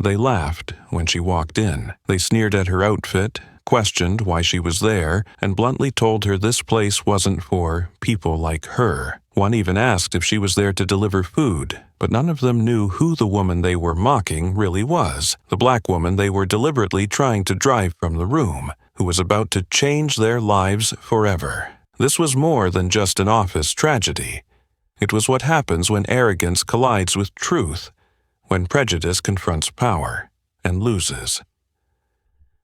They laughed when she walked in. They sneered at her outfit, questioned why she was there, and bluntly told her this place wasn't for people like her. One even asked if she was there to deliver food, but none of them knew who the woman they were mocking really was, the black woman they were deliberately trying to drive from the room, who was about to change their lives forever. This was more than just an office tragedy. It was what happens when arrogance collides with truth, when prejudice confronts power and loses.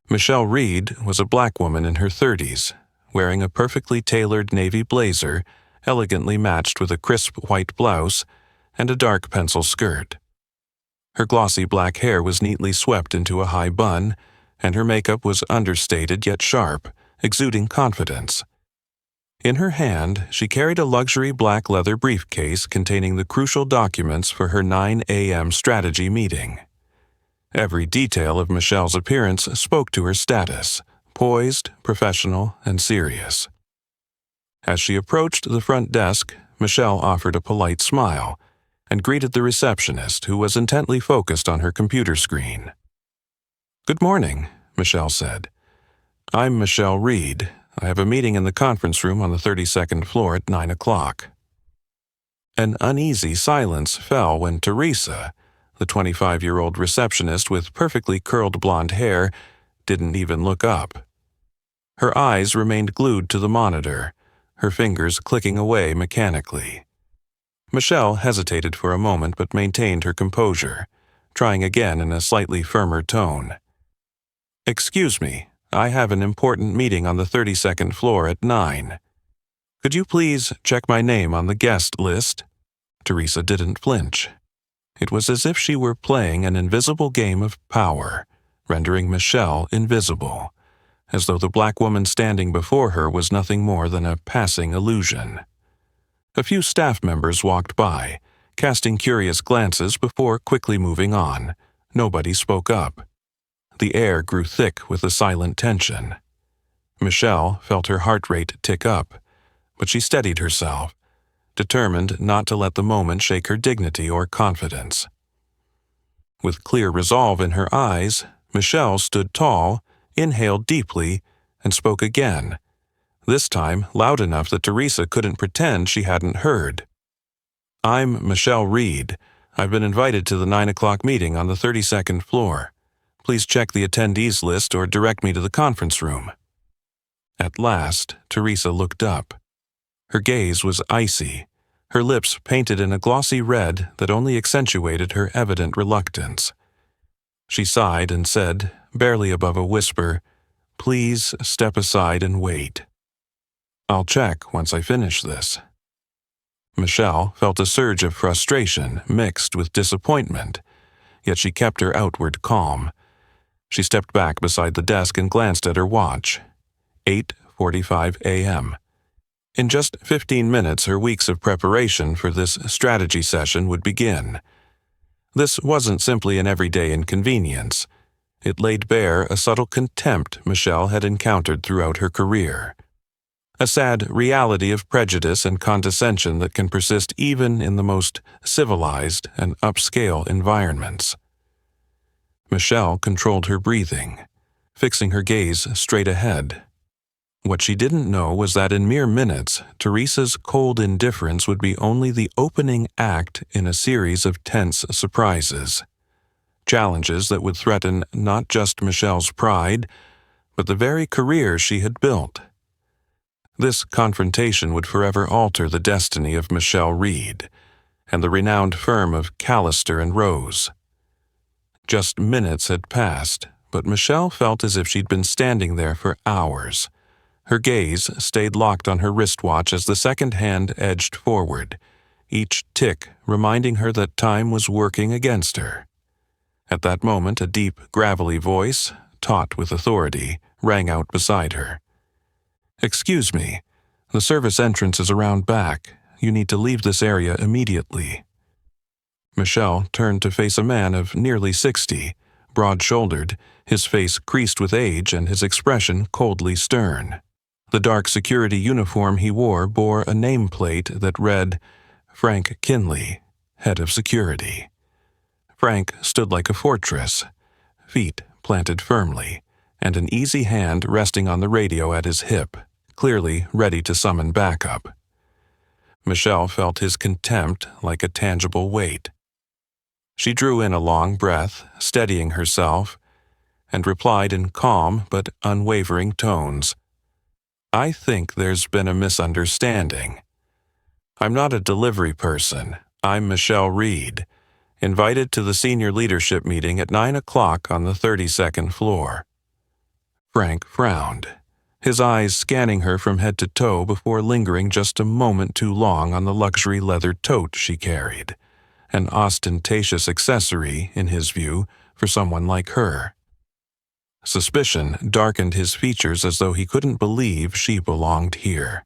Michelle Reed was a black woman in her 30s, wearing a perfectly tailored navy blazer, elegantly matched with a crisp white blouse and a dark pencil skirt. Her glossy black hair was neatly swept into a high bun, and her makeup was understated yet sharp, exuding confidence. In her hand, she carried a luxury black leather briefcase containing the crucial documents for her 9 a.m. strategy meeting. Every detail of Michelle's appearance spoke to her status, poised, professional, and serious. As she approached the front desk, Michelle offered a polite smile and greeted the receptionist, who was intently focused on her computer screen. "Good morning," Michelle said. "I'm Michelle Reed. I have a meeting in the conference room on the 32nd floor at 9 o'clock. An uneasy silence fell when Teresa, the 25-year-old receptionist with perfectly curled blonde hair, didn't even look up. Her eyes remained glued to the monitor, her fingers clicking away mechanically. Michelle hesitated for a moment but maintained her composure, trying again in a slightly firmer tone. "Excuse me, I have an important meeting on the 32nd floor at 9. Could you please check my name on the guest list?" Teresa didn't flinch. It was as if she were playing an invisible game of power, rendering Michelle invisible, as though the black woman standing before her was nothing more than a passing illusion. A few staff members walked by, casting curious glances before quickly moving on. Nobody spoke up. The air grew thick with a silent tension. Michelle felt her heart rate tick up, but she steadied herself, determined not to let the moment shake her dignity or confidence. With clear resolve in her eyes, Michelle stood tall, inhaled deeply, and spoke again, this time loud enough that Teresa couldn't pretend she hadn't heard. "I'm Michelle Reed. I've been invited to the 9 o'clock meeting on the 32nd floor. Please check the attendees list or direct me to the conference room." At last, Teresa looked up. Her gaze was icy, her lips painted in a glossy red that only accentuated her evident reluctance. She sighed and said, barely above a whisper, "Please step aside and wait. I'll check once I finish this." Michelle felt a surge of frustration mixed with disappointment, yet she kept her outward calm. She stepped back beside the desk and glanced at her watch. 8:45 a.m. In just 15 minutes, her weeks of preparation for this strategy session would begin. This wasn't simply an everyday inconvenience. It laid bare a subtle contempt Michelle had encountered throughout her career. A sad reality of prejudice and condescension that can persist even in the most civilized and upscale environments. Michelle controlled her breathing, fixing her gaze straight ahead. What she didn't know was that in mere minutes, Teresa's cold indifference would be only the opening act in a series of tense surprises. Challenges that would threaten not just Michelle's pride, but the very career she had built. This confrontation would forever alter the destiny of Michelle Reed and the renowned firm of Callister and Rose. Just minutes had passed, but Michelle felt as if she'd been standing there for hours. Her gaze stayed locked on her wristwatch as the second hand edged forward, each tick reminding her that time was working against her. At that moment, a deep, gravelly voice, taut with authority, rang out beside her. "Excuse me, the service entrance is around back. You need to leave this area immediately." Michelle turned to face a man of nearly 60, broad-shouldered, his face creased with age and his expression coldly stern. The dark security uniform he wore bore a nameplate that read, "Frank Kinley, Head of Security." Frank stood like a fortress, feet planted firmly, and an easy hand resting on the radio at his hip, clearly ready to summon backup. Michelle felt his contempt like a tangible weight. She drew in a long breath, steadying herself, and replied in calm but unwavering tones, "I think there's been a misunderstanding. I'm not a delivery person. I'm Michelle Reed, invited to the senior leadership meeting at 9 o'clock on the 32nd floor." Frank frowned, his eyes scanning her from head to toe before lingering just a moment too long on the luxury leather tote she carried, an ostentatious accessory, in his view, for someone like her. Suspicion darkened his features as though he couldn't believe she belonged here.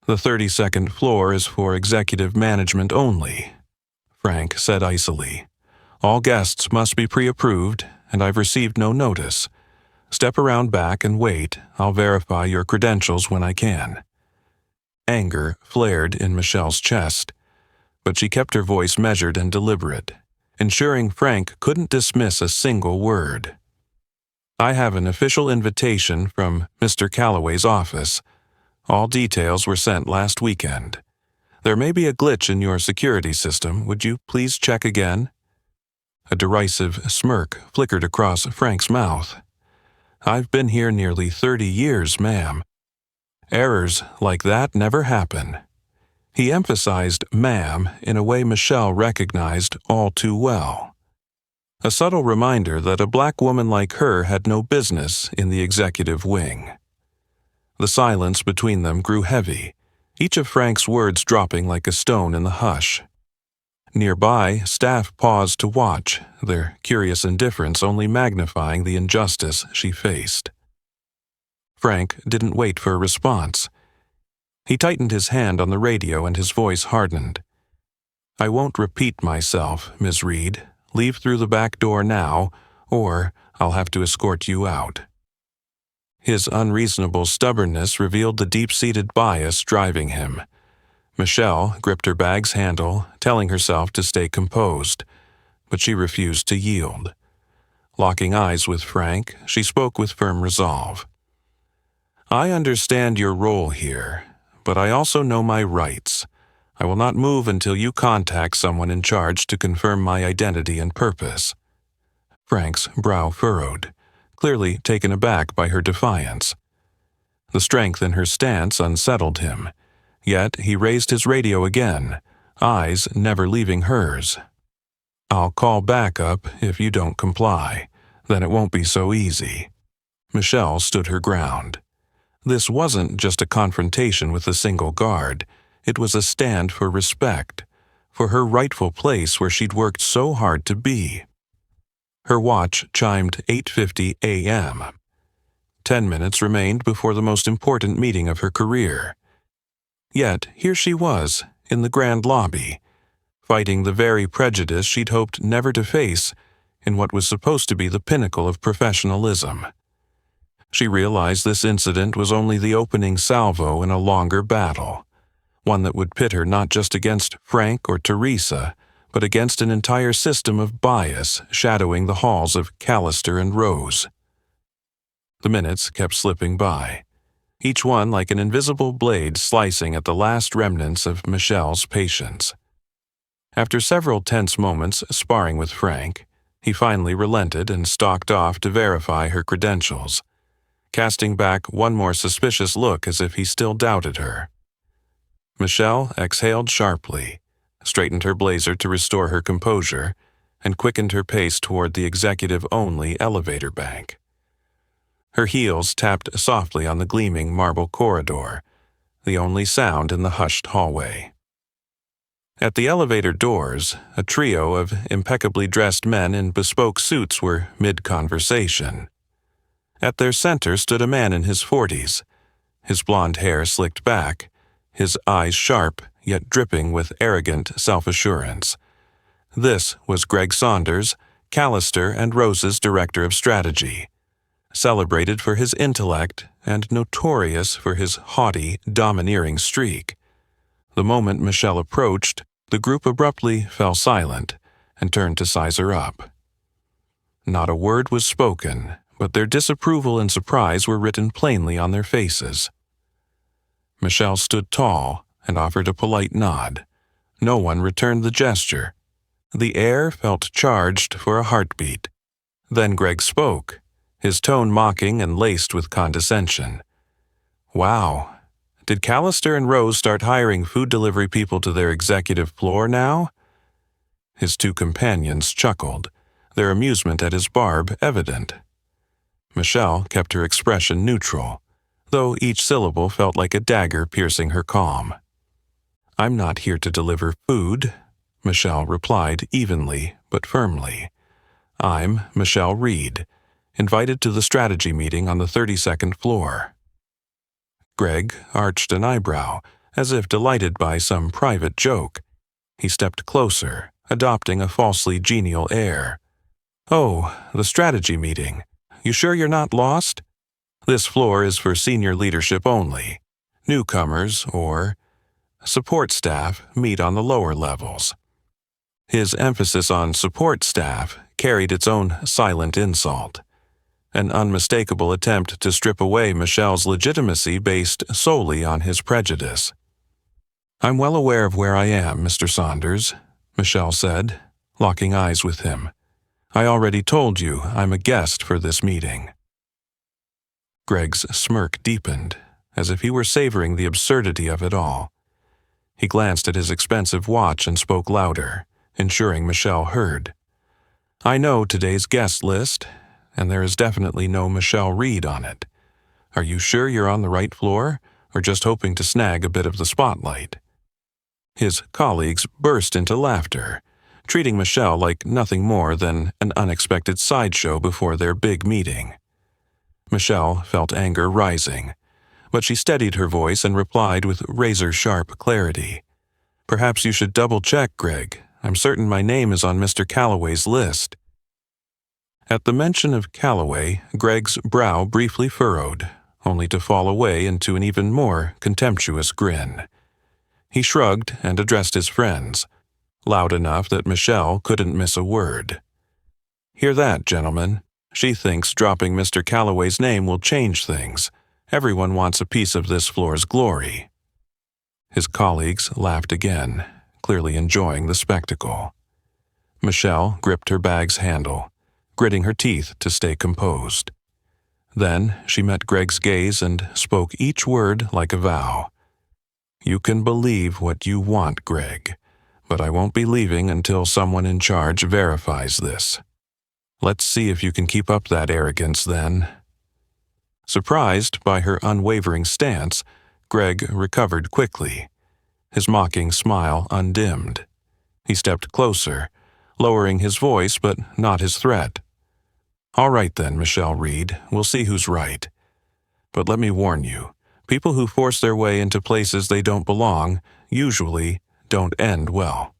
"The 32nd floor is for executive management only," Frank said icily. "All guests must be pre-approved, and I've received no notice. Step around back and wait. I'll verify your credentials when I can." Anger flared in Michelle's chest, but she kept her voice measured and deliberate, ensuring Frank couldn't dismiss a single word. "I have an official invitation from Mr. Calloway's office. All details were sent last weekend. There may be a glitch in your security system. Would you please check again?" A derisive smirk flickered across Frank's mouth. "I've been here nearly 30 years, ma'am. Errors like that never happen." He emphasized "ma'am" in a way Michelle recognized all too well. A subtle reminder that a black woman like her had no business in the executive wing. The silence between them grew heavy, each of Frank's words dropping like a stone in the hush. Nearby, staff paused to watch, their curious indifference only magnifying the injustice she faced. Frank didn't wait for a response. He tightened his hand on the radio and his voice hardened. "I won't repeat myself, Ms. Reed. Leave through the back door now, or I'll have to escort you out." His unreasonable stubbornness revealed the deep-seated bias driving him. Michelle gripped her bag's handle, telling herself to stay composed, but she refused to yield. Locking eyes with Frank, she spoke with firm resolve. "I understand your role here, but I also know my rights. I will not move until you contact someone in charge to confirm my identity and purpose." Frank's brow furrowed, clearly taken aback by her defiance. The strength in her stance unsettled him, yet he raised his radio again, eyes never leaving hers. "I'll call backup if you don't comply. Then it won't be so easy." Michelle stood her ground. This wasn't just a confrontation with a single guard. It was a stand for respect, for her rightful place where she'd worked so hard to be. Her watch chimed 8:50 a.m. 10 minutes remained before the most important meeting of her career. Yet here she was, in the grand lobby, fighting the very prejudice she'd hoped never to face in what was supposed to be the pinnacle of professionalism. She realized this incident was only the opening salvo in a longer battle, one that would pit her not just against Frank or Teresa, but against an entire system of bias shadowing the halls of Callister and Rose. The minutes kept slipping by, each one like an invisible blade slicing at the last remnants of Michelle's patience. After several tense moments sparring with Frank, he finally relented and stalked off to verify her credentials, casting back one more suspicious look as if he still doubted her. Michelle exhaled sharply, straightened her blazer to restore her composure, and quickened her pace toward the executive-only elevator bank. Her heels tapped softly on the gleaming marble corridor, the only sound in the hushed hallway. At the elevator doors, a trio of impeccably dressed men in bespoke suits were mid-conversation. At their center stood a man in his 40s, his blonde hair slicked back, his eyes sharp yet dripping with arrogant self-assurance. This was Greg Saunders, Callister and Rose's Director of Strategy, celebrated for his intellect and notorious for his haughty, domineering streak. The moment Michelle approached, the group abruptly fell silent, and turned to size her up. Not a word was spoken, but their disapproval and surprise were written plainly on their faces. Michelle stood tall and offered a polite nod. No one returned the gesture. The air felt charged for a heartbeat. Then Greg spoke, his tone mocking and laced with condescension. "Wow, did Callister and Rose start hiring food delivery people to their executive floor now?" His two companions chuckled, their amusement at his barb evident. Michelle kept her expression neutral, though each syllable felt like a dagger piercing her calm. "I'm not here to deliver food," Michelle replied evenly but firmly. "I'm Michelle Reed, invited to the strategy meeting on the 32nd floor." Greg arched an eyebrow, as if delighted by some private joke. He stepped closer, adopting a falsely genial air. "Oh, the strategy meeting. You sure you're not lost? This floor is for senior leadership only. Newcomers or support staff meet on the lower levels." His emphasis on support staff carried its own silent insult, an unmistakable attempt to strip away Michelle's legitimacy based solely on his prejudice. "I'm well aware of where I am, Mr. Saunders," Michelle said, locking eyes with him. "I already told you I'm a guest for this meeting." Greg's smirk deepened, as if he were savoring the absurdity of it all. He glanced at his expensive watch and spoke louder, ensuring Michelle heard. "I know today's guest list, and there is definitely no Michelle Reed on it. Are you sure you're on the right floor, or just hoping to snag a bit of the spotlight?" His colleagues burst into laughter, treating Michelle like nothing more than an unexpected sideshow before their big meeting. Michelle felt anger rising, but she steadied her voice and replied with razor-sharp clarity. "Perhaps you should double-check, Greg. I'm certain my name is on Mr. Calloway's list." At the mention of Calloway, Greg's brow briefly furrowed, only to fall away into an even more contemptuous grin. He shrugged and addressed his friends, loud enough that Michelle couldn't miss a word. "Hear that, gentlemen? She thinks dropping Mr. Calloway's name will change things. Everyone wants a piece of this floor's glory." His colleagues laughed again, clearly enjoying the spectacle. Michelle gripped her bag's handle, gritting her teeth to stay composed. Then she met Greg's gaze and spoke each word like a vow. "You can believe what you want, Greg, but I won't be leaving until someone in charge verifies this. Let's see if you can keep up that arrogance then." Surprised by her unwavering stance, Greg recovered quickly, his mocking smile undimmed. He stepped closer, lowering his voice but not his threat. "All right then, Michelle Reed, we'll see who's right. But let me warn you, people who force their way into places they don't belong usually don't end well."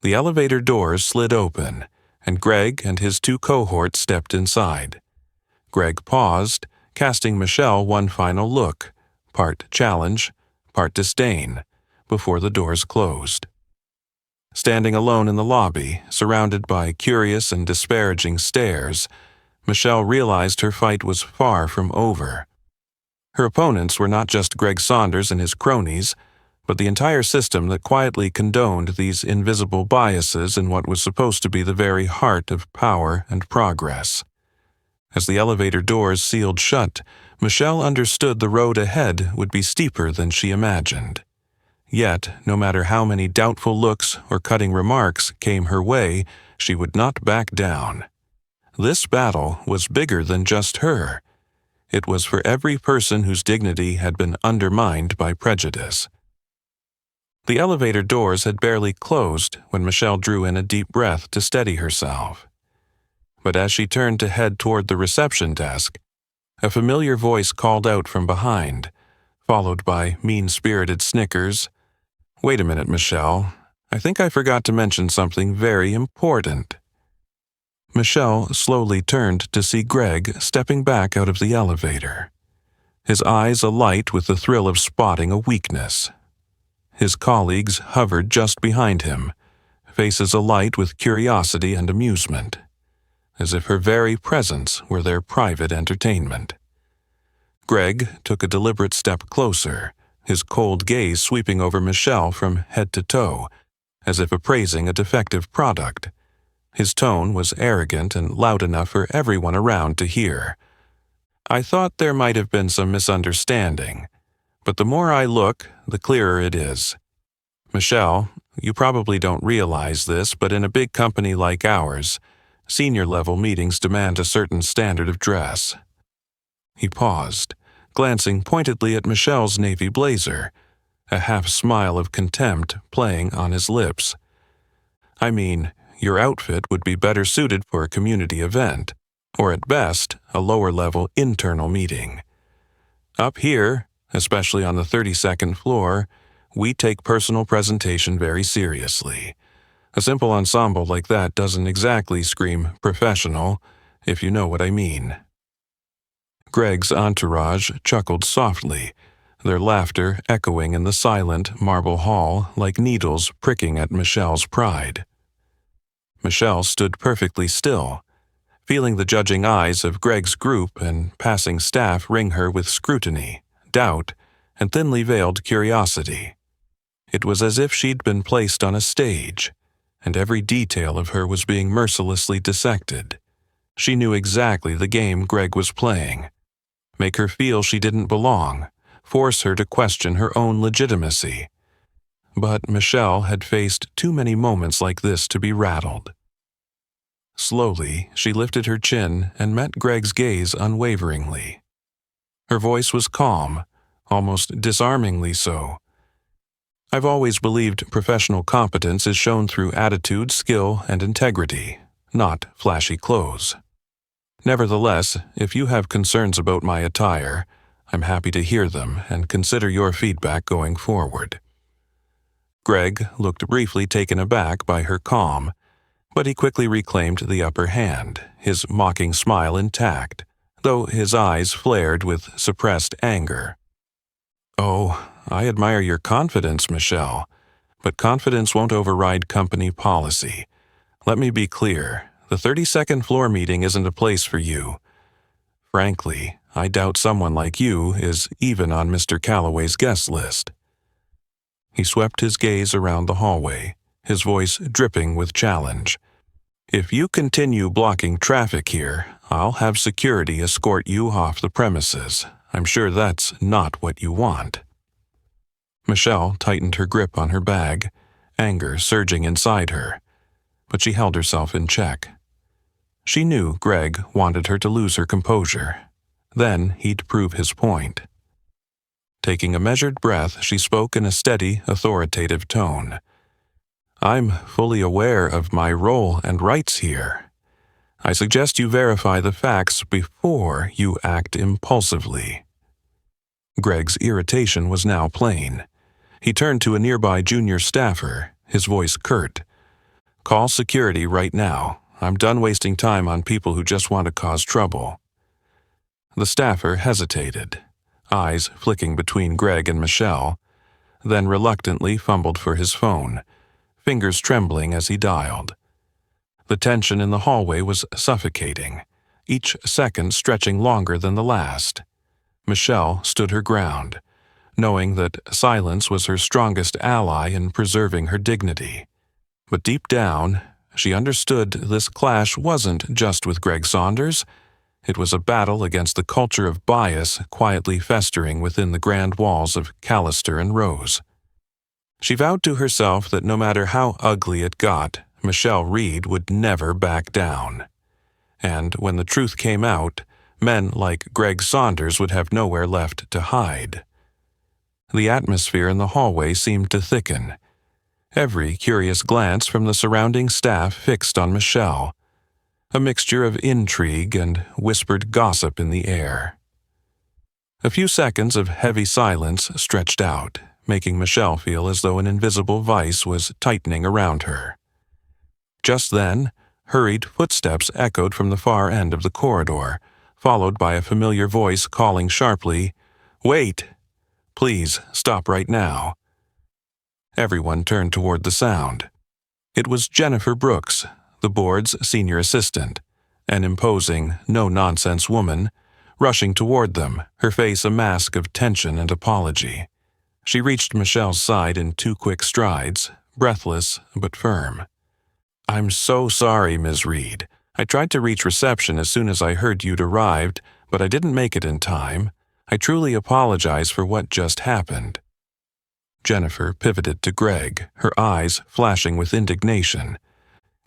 The elevator doors slid open, and Greg and his two cohorts stepped inside. Greg paused, casting Michelle one final look, part challenge, part disdain, before the doors closed. Standing alone in the lobby, surrounded by curious and disparaging stares, Michelle realized her fight was far from over. Her opponents were not just Greg Saunders and his cronies, but the entire system that quietly condoned these invisible biases in what was supposed to be the very heart of power and progress. As the elevator doors sealed shut, Michelle understood the road ahead would be steeper than she imagined. Yet, no matter how many doubtful looks or cutting remarks came her way, she would not back down. This battle was bigger than just her. It was for every person whose dignity had been undermined by prejudice. The elevator doors had barely closed when Michelle drew in a deep breath to steady herself. But as she turned to head toward the reception desk, a familiar voice called out from behind, followed by mean-spirited snickers. "Wait a minute, Michelle. I think I forgot to mention something very important." Michelle slowly turned to see Greg stepping back out of the elevator, his eyes alight with the thrill of spotting a weakness. His colleagues hovered just behind him, faces alight with curiosity and amusement, as if her very presence were their private entertainment. Greg took a deliberate step closer, his cold gaze sweeping over Michelle from head to toe, as if appraising a defective product. His tone was arrogant and loud enough for everyone around to hear. I thought there might have been some misunderstanding, but the more I look, the clearer it is. Michelle, you probably don't realize this, but in a big company like ours, senior-level meetings demand a certain standard of dress. He paused, glancing pointedly at Michelle's navy blazer, a half-smile of contempt playing on his lips. I mean, your outfit would be better suited for a community event, or at best, a lower-level internal meeting. Up here, especially on the 32nd floor, we take personal presentation very seriously. A simple ensemble like that doesn't exactly scream professional, if you know what I mean. Greg's entourage chuckled softly, their laughter echoing in the silent marble hall like needles pricking at Michelle's pride. Michelle stood perfectly still, feeling the judging eyes of Greg's group and passing staff ring her with scrutiny, doubt, and thinly veiled curiosity. It was as if she'd been placed on a stage, and every detail of her was being mercilessly dissected. She knew exactly the game Greg was playing. Make her feel she didn't belong, force her to question her own legitimacy. But Michelle had faced too many moments like this to be rattled. Slowly, she lifted her chin and met Greg's gaze unwaveringly. Her voice was calm, almost disarmingly so. I've always believed professional competence is shown through attitude, skill, and integrity, not flashy clothes. Nevertheless, if you have concerns about my attire, I'm happy to hear them and consider your feedback going forward. Greg looked briefly taken aback by her calm, but he quickly reclaimed the upper hand, his mocking smile intact, though his eyes flared with suppressed anger. Oh, I admire your confidence, Michelle, but confidence won't override company policy. Let me be clear. The 32nd floor meeting isn't a place for you. Frankly, I doubt someone like you is even on Mr. Calloway's guest list. He swept his gaze around the hallway, his voice dripping with challenge. If you continue blocking traffic here, I'll have security escort you off the premises. I'm sure that's not what you want. Michelle tightened her grip on her bag, anger surging inside her, but she held herself in check. She knew Greg wanted her to lose her composure. Then he'd prove his point. Taking a measured breath, she spoke in a steady, authoritative tone. I'm fully aware of my role and rights here. I suggest you verify the facts before you act impulsively. Greg's irritation was now plain. He turned to a nearby junior staffer, his voice curt. Call security right now. I'm done wasting time on people who just want to cause trouble. The staffer hesitated, eyes flicking between Greg and Michelle, then reluctantly fumbled for his phone, fingers trembling as he dialed. The tension in the hallway was suffocating, each second stretching longer than the last. Michelle stood her ground, knowing that silence was her strongest ally in preserving her dignity. But deep down, she understood this clash wasn't just with Greg Saunders. It was a battle against the culture of bias quietly festering within the grand walls of Callister and Rose. She vowed to herself that no matter how ugly it got, Michelle Reed would never back down. And when the truth came out, men like Greg Saunders would have nowhere left to hide. The atmosphere in the hallway seemed to thicken. Every curious glance from the surrounding staff fixed on Michelle, a mixture of intrigue and whispered gossip in the air. A few seconds of heavy silence stretched out, making Michelle feel as though an invisible vice was tightening around her. Just then, hurried footsteps echoed from the far end of the corridor, followed by a familiar voice calling sharply, "Wait! Please, stop right now." Everyone turned toward the sound. It was Jennifer Brooks, the board's senior assistant, an imposing, no-nonsense woman, rushing toward them, her face a mask of tension and apology. She reached Michelle's side in 2 quick strides, breathless but firm. "I'm so sorry, Ms. Reed. I tried to reach reception as soon as I heard you'd arrived, but I didn't make it in time. I truly apologize for what just happened." Jennifer pivoted to Greg, her eyes flashing with indignation.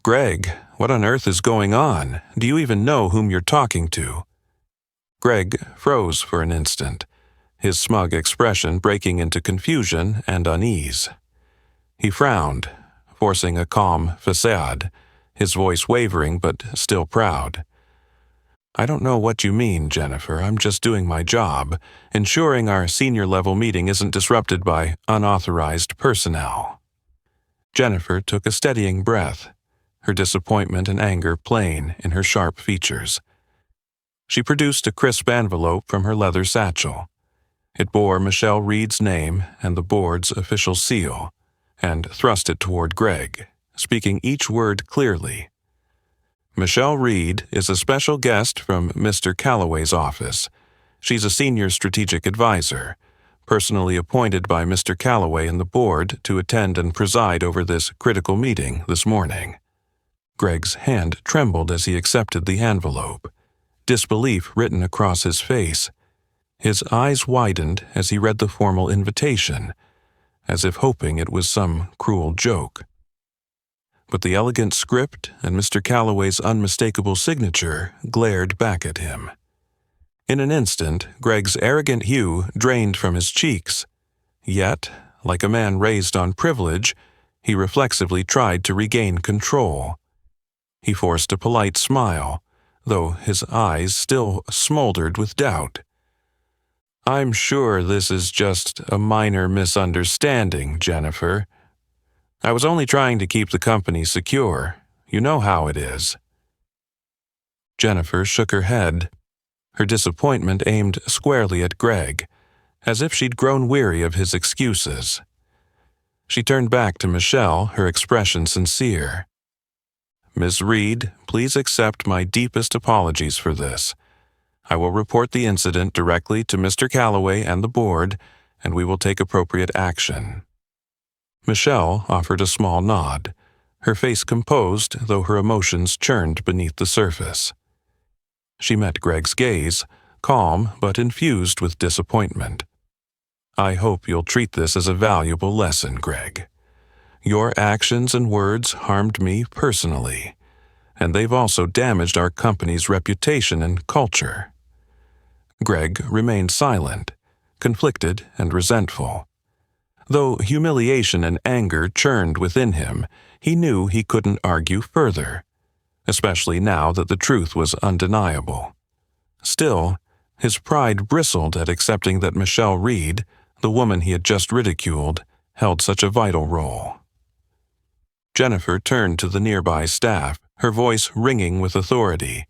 "Greg, what on earth is going on? Do you even know whom you're talking to?" Greg froze for an instant, his smug expression breaking into confusion and unease. He frowned, forcing a calm facade, his voice wavering but still proud. "I don't know what you mean, Jennifer. I'm just doing my job, ensuring our senior-level meeting isn't disrupted by unauthorized personnel." Jennifer took a steadying breath, her disappointment and anger plain in her sharp features. She produced a crisp envelope from her leather satchel. It bore Michelle Reed's name and the board's official seal, and thrust it toward Greg, speaking each word clearly. "Michelle Reed is a special guest from Mr. Calloway's office. She's a senior strategic advisor, personally appointed by Mr. Calloway and the board to attend and preside over this critical meeting this morning." Greg's hand trembled as he accepted the envelope, disbelief written across his face. His eyes widened as he read the formal invitation, as if hoping it was some cruel joke. But the elegant script and Mr. Calloway's unmistakable signature glared back at him. In an instant, Greg's arrogant hue drained from his cheeks. Yet, like a man raised on privilege, he reflexively tried to regain control. He forced a polite smile, though his eyes still smoldered with doubt. "I'm sure this is just a minor misunderstanding, Jennifer. I was only trying to keep the company secure. You know how it is." Jennifer shook her head, her disappointment aimed squarely at Greg, as if she'd grown weary of his excuses. She turned back to Michelle, her expression sincere. "Ms. Reed, please accept my deepest apologies for this. I will report the incident directly to Mr. Calloway and the board, and we will take appropriate action." Michelle offered a small nod, her face composed though her emotions churned beneath the surface. She met Greg's gaze, calm but infused with disappointment. "I hope you'll treat this as a valuable lesson, Greg. Your actions and words harmed me personally, and they've also damaged our company's reputation and culture." Greg remained silent, conflicted and resentful. Though humiliation and anger churned within him, he knew he couldn't argue further, especially now that the truth was undeniable. Still, his pride bristled at accepting that Michelle Reed, the woman he had just ridiculed, held such a vital role. Jennifer turned to the nearby staff, her voice ringing with authority.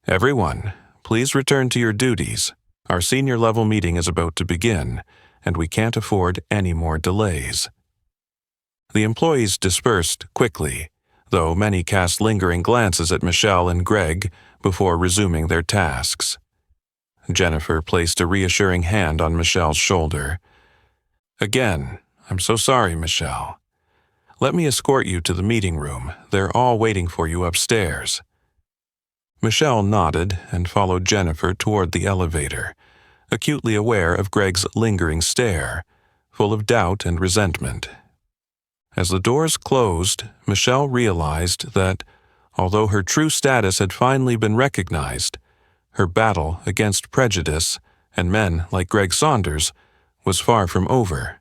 "Everyone, please return to your duties. Our senior-level meeting is about to begin, and we can't afford any more delays." The employees dispersed quickly, though many cast lingering glances at Michelle and Greg before resuming their tasks. Jennifer placed a reassuring hand on Michelle's shoulder. "Again, I'm so sorry, Michelle. Let me escort you to the meeting room. They're all waiting for you upstairs." Michelle nodded and followed Jennifer toward the elevator, acutely aware of Greg's lingering stare, full of doubt and resentment. As the doors closed, Michelle realized that, although her true status had finally been recognized, her battle against prejudice and men like Greg Saunders was far from over.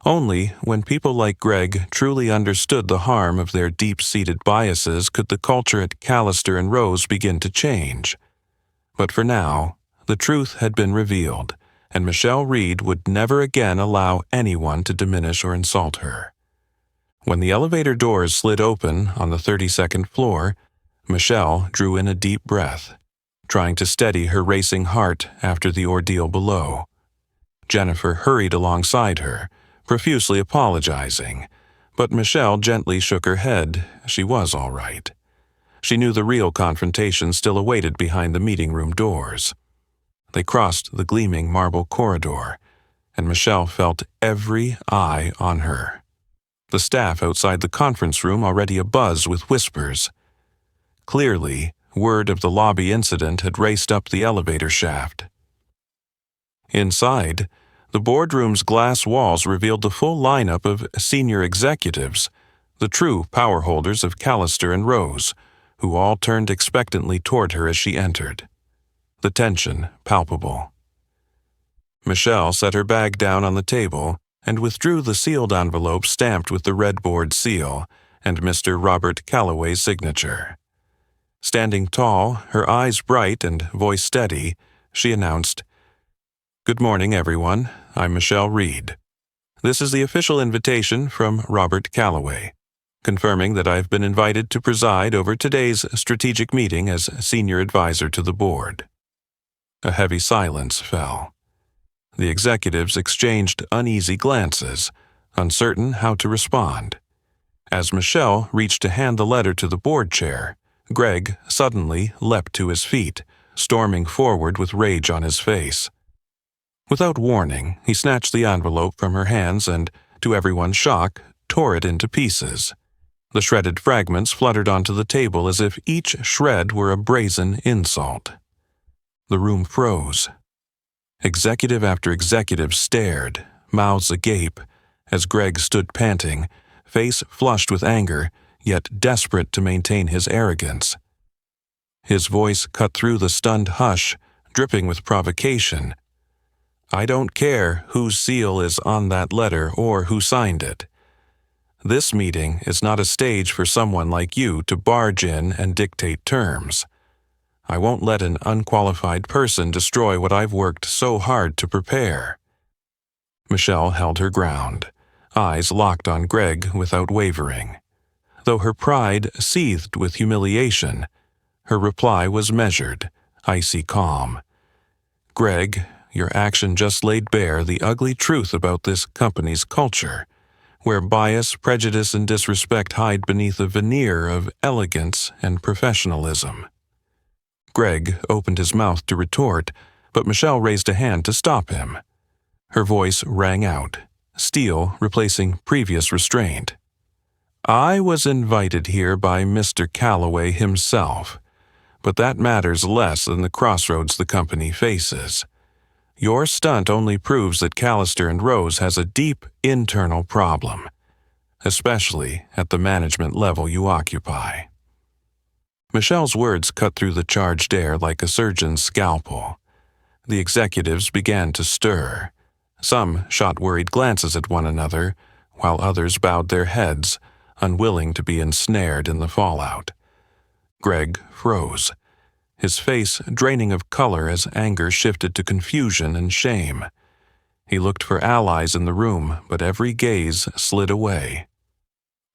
Only when people like Greg truly understood the harm of their deep-seated biases could the culture at Callister and Rose begin to change. But for now, the truth had been revealed, and Michelle Reed would never again allow anyone to diminish or insult her. When the elevator doors slid open on the 32nd floor, Michelle drew in a deep breath, trying to steady her racing heart after the ordeal below. Jennifer hurried alongside her, profusely apologizing, But Michelle gently shook her head. She was all right. She knew the real confrontation still awaited behind the meeting room doors. They crossed the gleaming marble corridor, and Michelle felt every eye on her. The staff outside the conference room already abuzz with whispers. Clearly, word of the lobby incident had raced up the elevator shaft. Inside, the boardroom's glass walls revealed the full lineup of senior executives, the true power holders of Callister and Rose, who all turned expectantly toward her as she entered. The tension palpable. Michelle set her bag down on the table and withdrew the sealed envelope stamped with the red board seal and Mr. Robert Calloway's signature. Standing tall, her eyes bright and voice steady, she announced, "Good morning, everyone. I'm Michelle Reed. This is the official invitation from Robert Calloway, confirming that I've been invited to preside over today's strategic meeting as senior advisor to the board." A heavy silence fell. The executives exchanged uneasy glances, uncertain how to respond. As Michelle reached to hand the letter to the board chair, Greg suddenly leapt to his feet, storming forward with rage on his face. Without warning, he snatched the envelope from her hands and, to everyone's shock, tore it into pieces. The shredded fragments fluttered onto the table as if each shred were a brazen insult. The room froze. Executive after executive stared, mouths agape, as Greg stood panting, face flushed with anger, yet desperate to maintain his arrogance. His voice cut through the stunned hush, dripping with provocation. "I don't care whose seal is on that letter or who signed it. This meeting is not a stage for someone like you to barge in and dictate terms. I won't let an unqualified person destroy what I've worked so hard to prepare." Michelle held her ground, eyes locked on Greg without wavering. Though her pride seethed with humiliation, her reply was measured, icy calm. "Greg, your action just laid bare the ugly truth about this company's culture, where bias, prejudice, and disrespect hide beneath a veneer of elegance and professionalism." Greg opened his mouth to retort, but Michelle raised a hand to stop him. Her voice rang out, steel replacing previous restraint. "I was invited here by Mr. Calloway himself, but that matters less than the crossroads the company faces. Your stunt only proves that Callister and Rose has a deep internal problem, especially at the management level you occupy." Michelle's words cut through the charged air like a surgeon's scalpel. The executives began to stir. Some shot worried glances at one another, while others bowed their heads, unwilling to be ensnared in the fallout. Greg froze, his face draining of color as anger shifted to confusion and shame. He looked for allies in the room, but every gaze slid away.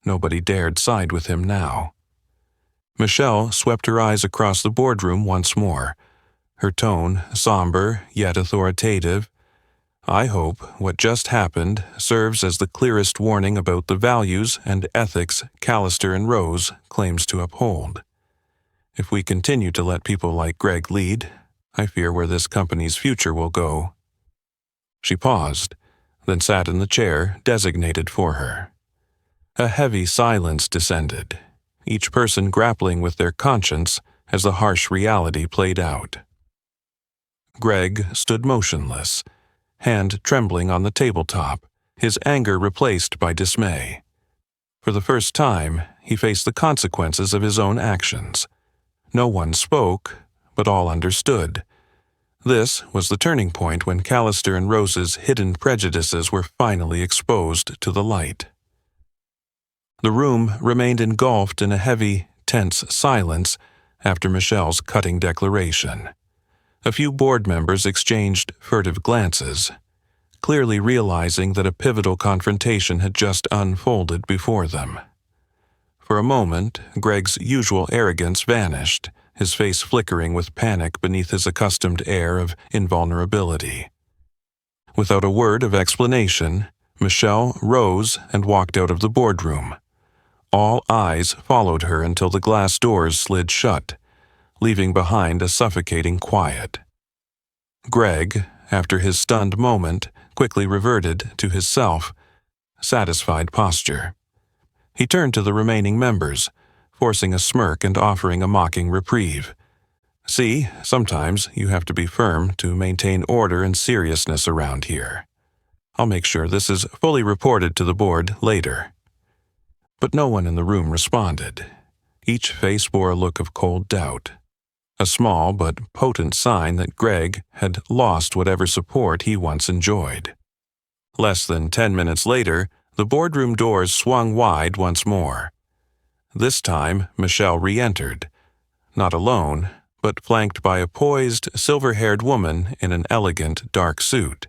Nobody dared side with him now. Michelle swept her eyes across the boardroom once more, her tone somber yet authoritative. "I hope what just happened serves as the clearest warning about the values and ethics Callister and Rose claims to uphold. If we continue to let people like Greg lead, I fear where this company's future will go." She paused, then sat in the chair designated for her. A heavy silence descended, each person grappling with their conscience as the harsh reality played out. Greg stood motionless, hand trembling on the tabletop, his anger replaced by dismay. For the first time, he faced the consequences of his own actions. No one spoke, but all understood. This was the turning point when Callister and Rose's hidden prejudices were finally exposed to the light. The room remained engulfed in a heavy, tense silence after Michelle's cutting declaration. A few board members exchanged furtive glances, clearly realizing that a pivotal confrontation had just unfolded before them. For a moment, Greg's usual arrogance vanished, his face flickering with panic beneath his accustomed air of invulnerability. Without a word of explanation, Michelle rose and walked out of the boardroom. All eyes followed her until the glass doors slid shut, leaving behind a suffocating quiet. Greg, after his stunned moment, quickly reverted to his self-satisfied posture. He turned to the remaining members, forcing a smirk and offering a mocking reprieve. "See, sometimes you have to be firm to maintain order and seriousness around here. I'll make sure this is fully reported to the board later." But no one in the room responded. Each face bore a look of cold doubt, a small but potent sign that Greg had lost whatever support he once enjoyed. Less than 10 minutes later, the boardroom doors swung wide once more. This time, Michelle re-entered, not alone, but flanked by a poised, silver-haired woman in an elegant, dark suit.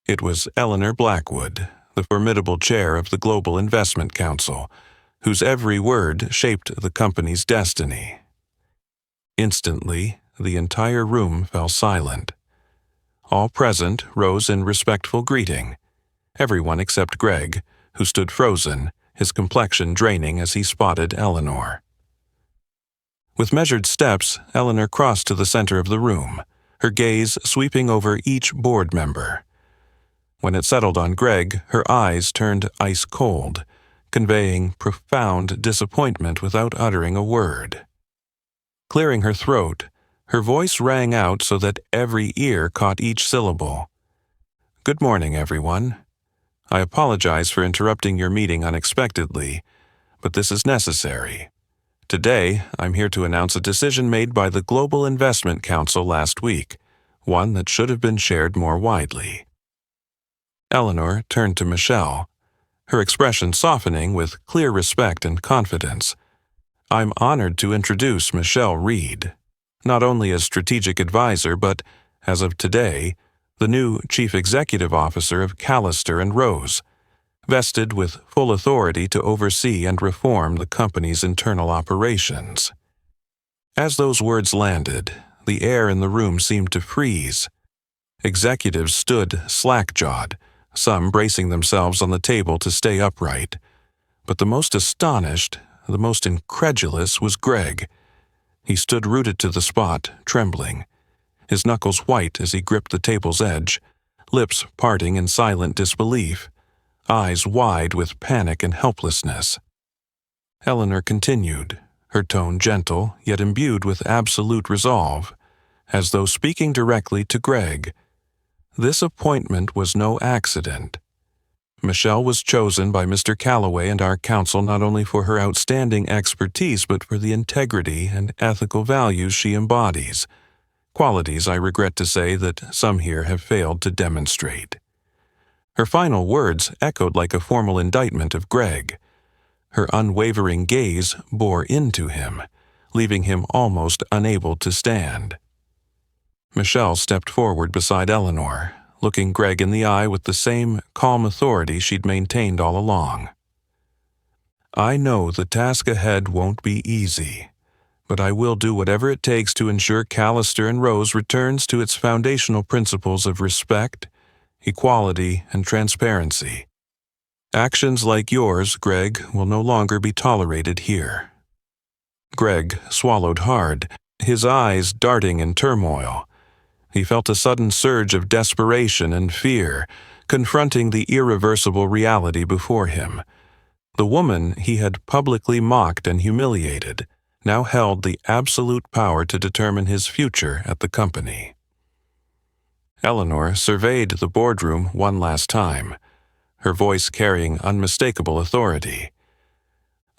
It was Eleanor Blackwood, the formidable chair of the Global Investment Council, whose every word shaped the company's destiny. Instantly, the entire room fell silent. All present rose in respectful greeting, everyone except Greg, who stood frozen, his complexion draining as he spotted Eleanor. With measured steps, Eleanor crossed to the center of the room, her gaze sweeping over each board member. When it settled on Greg, her eyes turned ice-cold, conveying profound disappointment without uttering a word. Clearing her throat, her voice rang out so that every ear caught each syllable. "Good morning, everyone. I apologize for interrupting your meeting unexpectedly, but this is necessary. Today, I'm here to announce a decision made by the Global Investment Council last week, one that should have been shared more widely." Eleanor turned to Michelle, her expression softening with clear respect and confidence. "I'm honored to introduce Michelle Reed, not only as strategic advisor but, as of today, the new Chief Executive Officer of Callister & Rose, vested with full authority to oversee and reform the company's internal operations." As those words landed, the air in the room seemed to freeze. Executives stood slack-jawed, some bracing themselves on the table to stay upright. But the most astonished, the most incredulous was Greg. He stood rooted to the spot, trembling, his knuckles white as he gripped the table's edge, lips parting in silent disbelief, eyes wide with panic and helplessness. Eleanor continued, her tone gentle yet imbued with absolute resolve, as though speaking directly to Greg. This appointment was no accident. Michelle was chosen by Mr. Calloway and our council not only for her outstanding expertise but for the integrity and ethical values she embodies, qualities I regret to say that some here have failed to demonstrate. Her final words echoed like a formal indictment of Greg. Her unwavering gaze bore into him, leaving him almost unable to stand. Michelle stepped forward beside Eleanor, looking Greg in the eye with the same calm authority she'd maintained all along. "I know the task ahead won't be easy, but I will do whatever it takes to ensure Callister & Rose returns to its foundational principles of respect, equality, and transparency. Actions like yours, Greg, will no longer be tolerated here." Greg swallowed hard, his eyes darting in turmoil. He felt a sudden surge of desperation and fear, confronting the irreversible reality before him. The woman he had publicly mocked and humiliated now held the absolute power to determine his future at the company. Eleanor surveyed the boardroom one last time, her voice carrying unmistakable authority.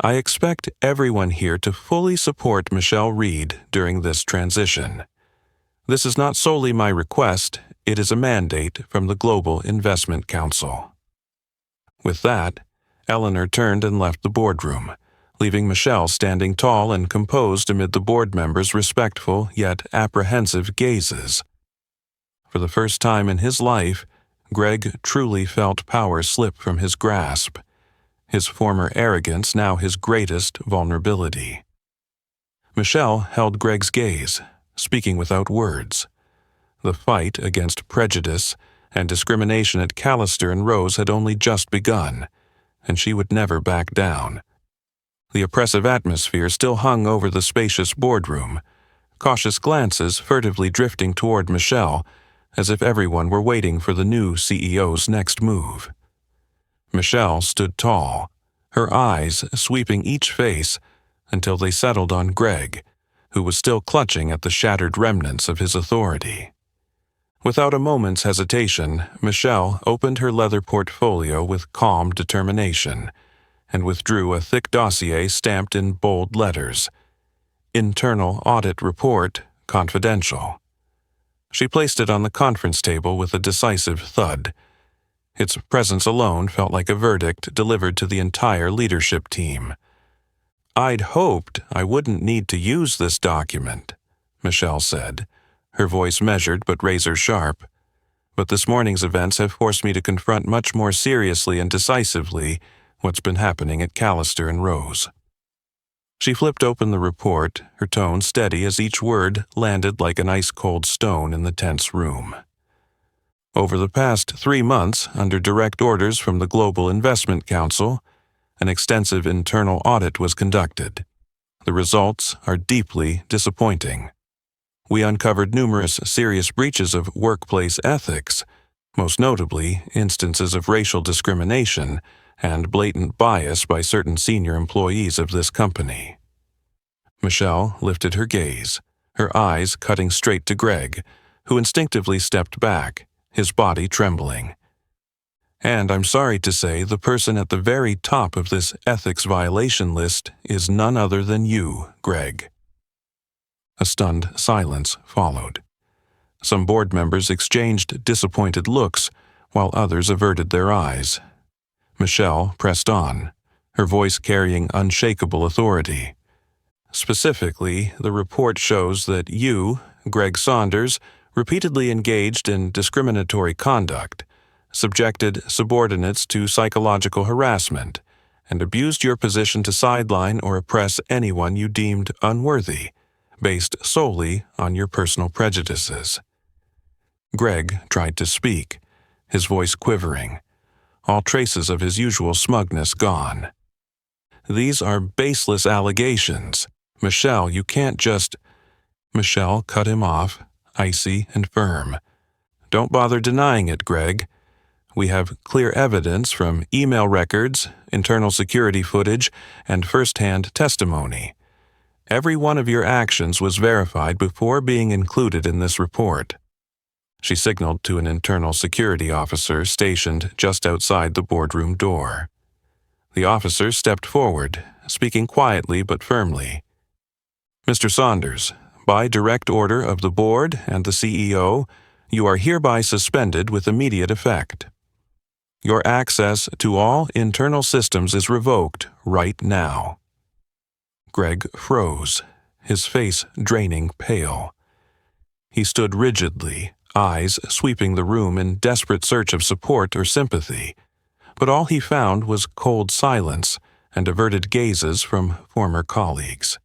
"I expect everyone here to fully support Michelle Reed during this transition. This is not solely my request, it is a mandate from the Global Investment Council." With that, Eleanor turned and left the boardroom, leaving Michelle standing tall and composed amid the board members' respectful yet apprehensive gazes. For the first time in his life, Greg truly felt power slip from his grasp, his former arrogance now his greatest vulnerability. Michelle held Greg's gaze, speaking without words. The fight against prejudice, and discrimination at Callister and Rose had only just begun, and she would never back down. The oppressive atmosphere still hung over the spacious boardroom, cautious glances furtively drifting toward Michelle, as if everyone were waiting for the new CEO's next move. Michelle stood tall, her eyes sweeping each face until they settled on Greg, who was still clutching at the shattered remnants of his authority. Without a moment's hesitation, Michelle opened her leather portfolio with calm determination and withdrew a thick dossier stamped in bold letters. Internal Audit Report, Confidential. She placed it on the conference table with a decisive thud. Its presence alone felt like a verdict delivered to the entire leadership team. "I'd hoped I wouldn't need to use this document," Michelle said, her voice measured but razor-sharp. "But this morning's events have forced me to confront much more seriously and decisively what's been happening at Callister and Rose." She flipped open the report, her tone steady as each word landed like an ice-cold stone in the tense room. Over the past 3 months, under direct orders from the Global Investment Council, an extensive internal audit was conducted. The results are deeply disappointing. We uncovered numerous serious breaches of workplace ethics, most notably instances of racial discrimination and blatant bias by certain senior employees of this company. Michelle lifted her gaze, her eyes cutting straight to Greg, who instinctively stepped back, his body trembling. "And I'm sorry to say the person at the very top of this ethics violation list is none other than you, Greg." A stunned silence followed. Some board members exchanged disappointed looks, while others averted their eyes. Michelle pressed on, her voice carrying unshakable authority. "Specifically, the report shows that you, Greg Saunders, repeatedly engaged in discriminatory conduct, subjected subordinates to psychological harassment, and abused your position to sideline or oppress anyone you deemed unworthy, based solely on your personal prejudices." Greg tried to speak, his voice quivering, all traces of his usual smugness gone. "These are baseless allegations. Michelle, you can't just—" Michelle cut him off, icy and firm. "Don't bother denying it, Greg. We have clear evidence from email records, internal security footage, and first-hand testimony. Every one of your actions was verified before being included in this report." She signaled to an internal security officer stationed just outside the boardroom door. The officer stepped forward, speaking quietly but firmly. "Mr. Saunders, by direct order of the board and the CEO, you are hereby suspended with immediate effect. Your access to all internal systems is revoked right now." Greg froze, his face draining pale. He stood rigidly, eyes sweeping the room in desperate search of support or sympathy, but all he found was cold silence and averted gazes from former colleagues.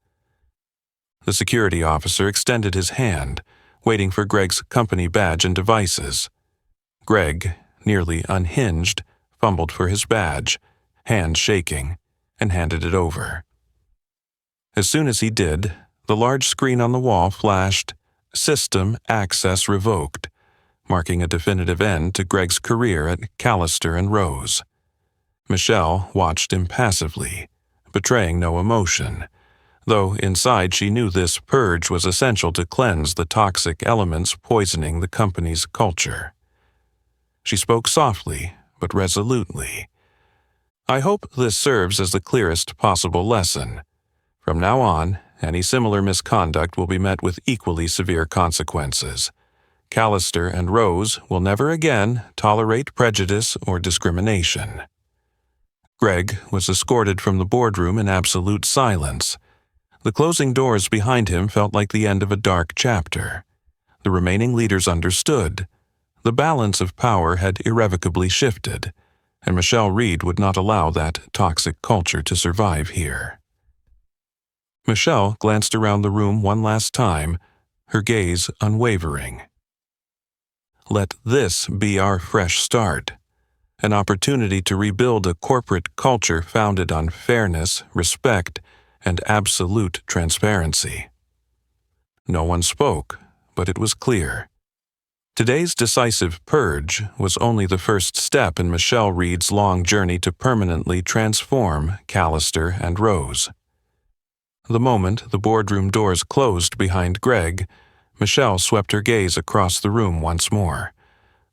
The security officer extended his hand, waiting for Greg's company badge and devices. Greg, nearly unhinged, fumbled for his badge, hand shaking, and handed it over. As soon as he did, the large screen on the wall flashed, "System access revoked," marking a definitive end to Greg's career at Callister and Rose. Michelle watched impassively, betraying no emotion, though inside she knew this purge was essential to cleanse the toxic elements poisoning the company's culture. She spoke softly, but resolutely. "I hope this serves as the clearest possible lesson. From now on, any similar misconduct will be met with equally severe consequences. Callister and Rose will never again tolerate prejudice or discrimination." Greg was escorted from the boardroom in absolute silence. The closing doors behind him felt like the end of a dark chapter. The remaining leaders understood. The balance of power had irrevocably shifted, and Michelle Reed would not allow that toxic culture to survive here. Michelle glanced around the room one last time, her gaze unwavering. let this be our fresh start. An opportunity to rebuild a corporate culture founded on fairness, respect, and absolute transparency. No one spoke, but it was clear. Today's decisive purge was only the first step in Michelle Reed's long journey to permanently transform Callister and Rose. The moment the boardroom doors closed behind Greg, Michelle swept her gaze across the room once more,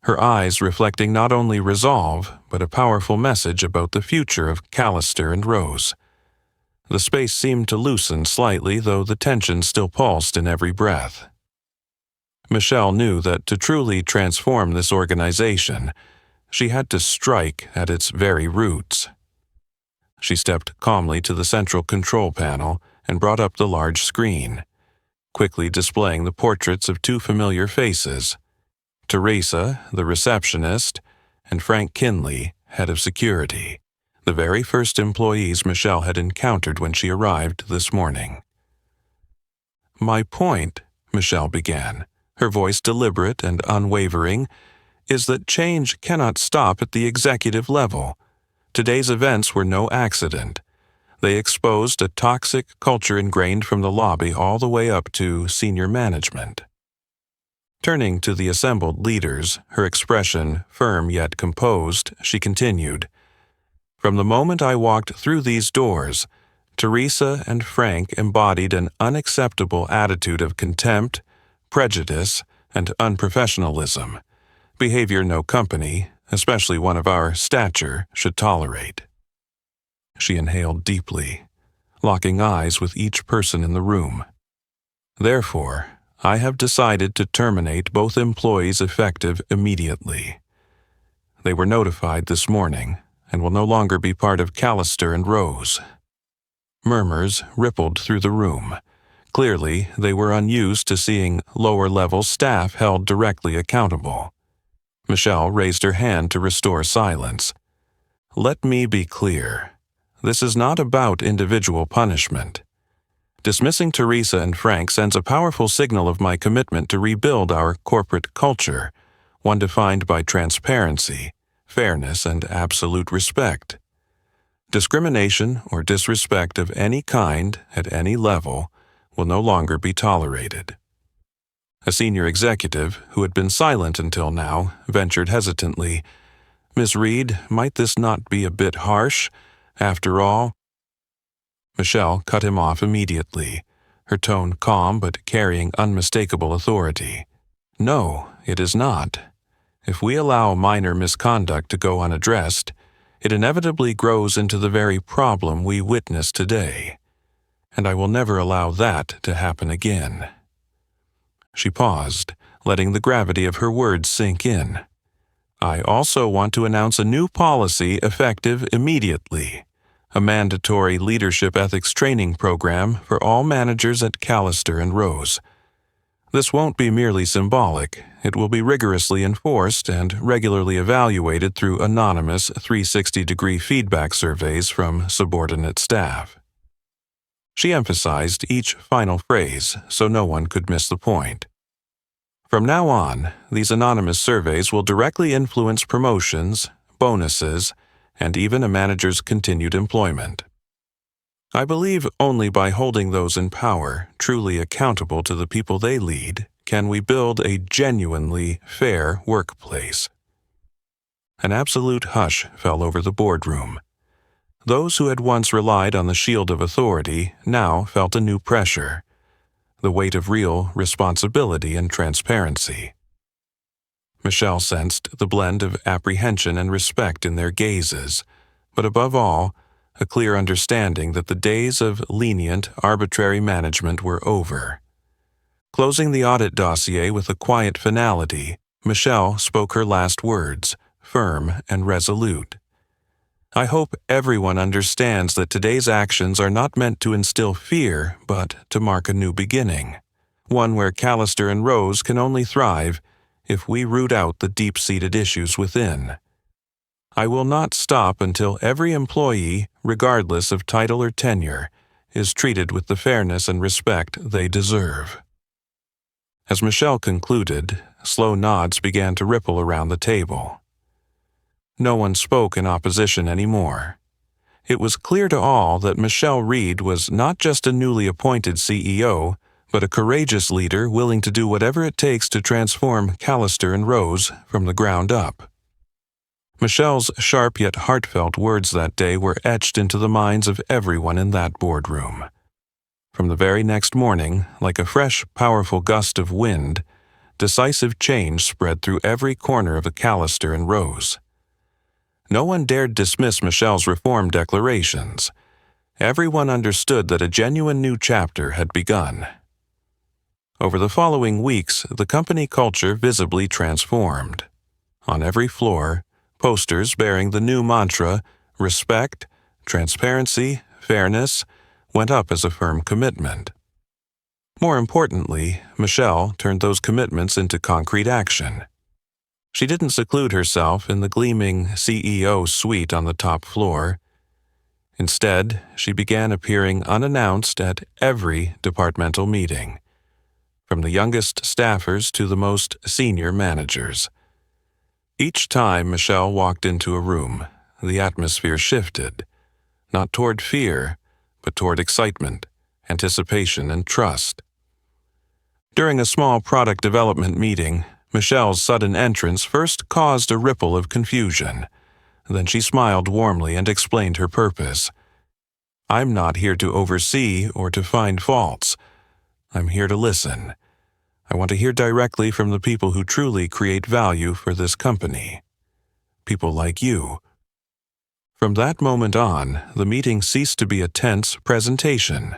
her eyes reflecting not only resolve, but a powerful message about the future of Callister and Rose. The space seemed to loosen slightly, though the tension still pulsed in every breath. Michelle knew that to truly transform this organization, she had to strike at its very roots. She stepped calmly to the central control panel and brought up the large screen, quickly displaying the portraits of two familiar faces: Teresa, the receptionist, and Frank Kinley, head of security, the very first employees Michelle had encountered when she arrived this morning. "My point," Michelle began, her voice deliberate and unwavering, "is that change cannot stop at the executive level. Today's events were no accident. They exposed a toxic culture ingrained from the lobby all the way up to senior management." Turning to the assembled leaders, her expression firm yet composed, she continued, "From the moment I walked through these doors, Teresa and Frank embodied an unacceptable attitude of contempt, prejudice, and unprofessionalism, behavior no company, especially one of our stature, should tolerate." She inhaled deeply, locking eyes with each person in the room. "Therefore, I have decided to terminate both employees effective immediately. They were notified this morning and will no longer be part of Callister and Rose." Murmurs rippled through the room. Clearly, they were unused to seeing lower-level staff held directly accountable. Michelle raised her hand to restore silence. "Let me be clear. This is not about individual punishment. Dismissing Teresa and Frank sends a powerful signal of my commitment to rebuild our corporate culture, one defined by transparency, fairness, and absolute respect. Discrimination or disrespect of any kind at any level will no longer be tolerated." A senior executive, who had been silent until now, ventured hesitantly, "Ms. Reed, might this not be a bit harsh? After all—" Michelle cut him off immediately, her tone calm but carrying unmistakable authority. "No, it is not. If we allow minor misconduct to go unaddressed, it inevitably grows into the very problem we witness today, and I will never allow that to happen again." She paused, letting the gravity of her words sink in. "I also want to announce a new policy effective immediately. A mandatory leadership ethics training program for all managers at Callister and Rose. This won't be merely symbolic. It will be rigorously enforced and regularly evaluated through anonymous 360-degree feedback surveys from subordinate staff." She emphasized each final phrase so no one could miss the point. "From now on, these anonymous surveys will directly influence promotions, bonuses, and even a manager's continued employment. I believe only by holding those in power truly accountable to the people they lead can we build a genuinely fair workplace." An absolute hush fell over the boardroom. Those who had once relied on the shield of authority now felt a new pressure, the weight of real responsibility and transparency. Michelle sensed the blend of apprehension and respect in their gazes, but above all, a clear understanding that the days of lenient, arbitrary management were over. Closing the audit dossier with a quiet finality, Michelle spoke her last words, firm and resolute. "I hope everyone understands that today's actions are not meant to instill fear, but to mark a new beginning, one where Callister and Rose can only thrive if we root out the deep-seated issues within. I will not stop until every employee, regardless of title or tenure, is treated with the fairness and respect they deserve." As Michelle concluded, slow nods began to ripple around the table. No one spoke in opposition anymore. It was clear to all that Michelle Reed was not just a newly appointed CEO, but a courageous leader willing to do whatever it takes to transform Callister and Rose from the ground up. Michelle's sharp yet heartfelt words that day were etched into the minds of everyone in that boardroom. From the very next morning, like a fresh, powerful gust of wind, decisive change spread through every corner of the Callister and Rose. No one dared dismiss Michelle's reform declarations. Everyone understood that a genuine new chapter had begun. Over the following weeks, the company culture visibly transformed. On every floor, posters bearing the new mantra, respect, transparency, fairness, went up as a firm commitment. More importantly, Michelle turned those commitments into concrete action. She didn't seclude herself in the gleaming CEO suite on the top floor. Instead, she began appearing unannounced at every departmental meeting, from the youngest staffers to the most senior managers. Each time Michelle walked into a room, the atmosphere shifted, not toward fear, but toward excitement, anticipation, and trust. During a small product development meeting, Michelle's sudden entrance first caused a ripple of confusion. Then she smiled warmly and explained her purpose. "I'm not here to oversee or to find faults. I'm here to listen. I want to hear directly from the people who truly create value for this company. People like you." From that moment on, the meeting ceased to be a tense presentation.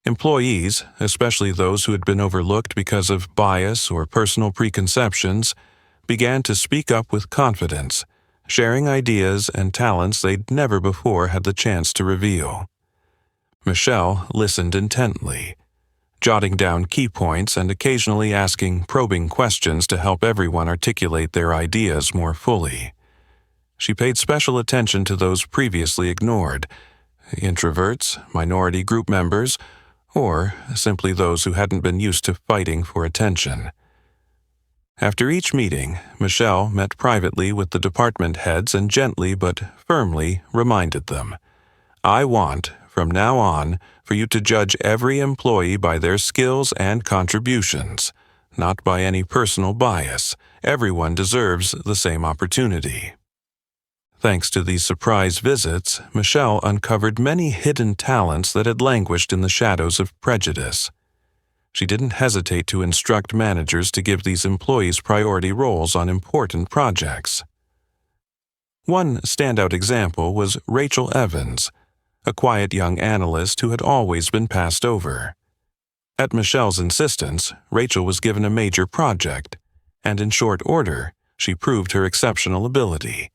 Employees, especially those who had been overlooked because of bias or personal preconceptions, began to speak up with confidence, sharing ideas and talents they'd never before had the chance to reveal. Michelle listened intently, jotting down key points and occasionally asking probing questions to help everyone articulate their ideas more fully. She paid special attention to those previously ignored, introverts, minority group members, or simply those who hadn't been used to fighting for attention. After each meeting, Michelle met privately with the department heads and gently but firmly reminded them, "I want, from now on, for you to judge every employee by their skills and contributions, not by any personal bias. Everyone deserves the same opportunity." Thanks to these surprise visits, Michelle uncovered many hidden talents that had languished in the shadows of prejudice. She didn't hesitate to instruct managers to give these employees priority roles on important projects. One standout example was Rachel Evans, a quiet young analyst who had always been passed over. At Michelle's insistence, Rachel was given a major project, and in short order, she proved her exceptional ability,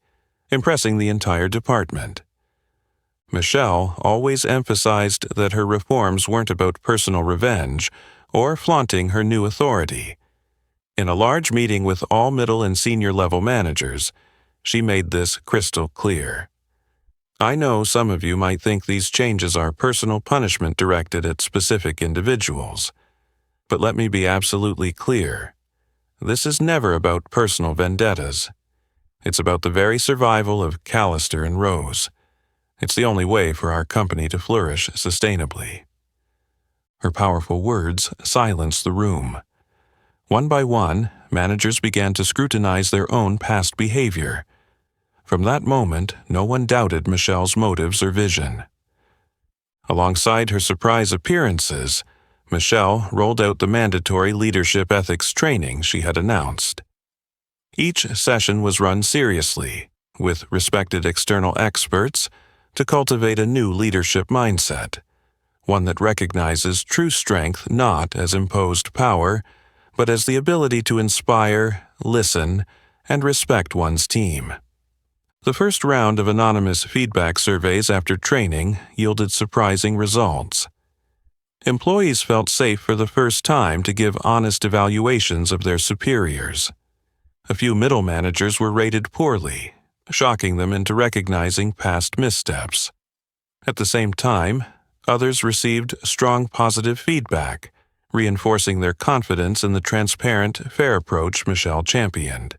impressing the entire department. Michelle always emphasized that her reforms weren't about personal revenge or flaunting her new authority. In a large meeting with all middle and senior level managers, she made this crystal clear. "I know some of you might think these changes are personal punishment directed at specific individuals, but let me be absolutely clear. This is never about personal vendettas. It's about the very survival of Callister and Rose. It's the only way for our company to flourish sustainably." Her powerful words silenced the room. One by one, managers began to scrutinize their own past behavior. From that moment, no one doubted Michelle's motives or vision. Alongside her surprise appearances, Michelle rolled out the mandatory leadership ethics training she had announced. Each session was run seriously, with respected external experts, to cultivate a new leadership mindset, one that recognizes true strength not as imposed power, but as the ability to inspire, listen, and respect one's team. The first round of anonymous feedback surveys after training yielded surprising results. Employees felt safe for the first time to give honest evaluations of their superiors. A few middle managers were rated poorly, shocking them into recognizing past missteps. At the same time, others received strong positive feedback, reinforcing their confidence in the transparent, fair approach Michelle championed.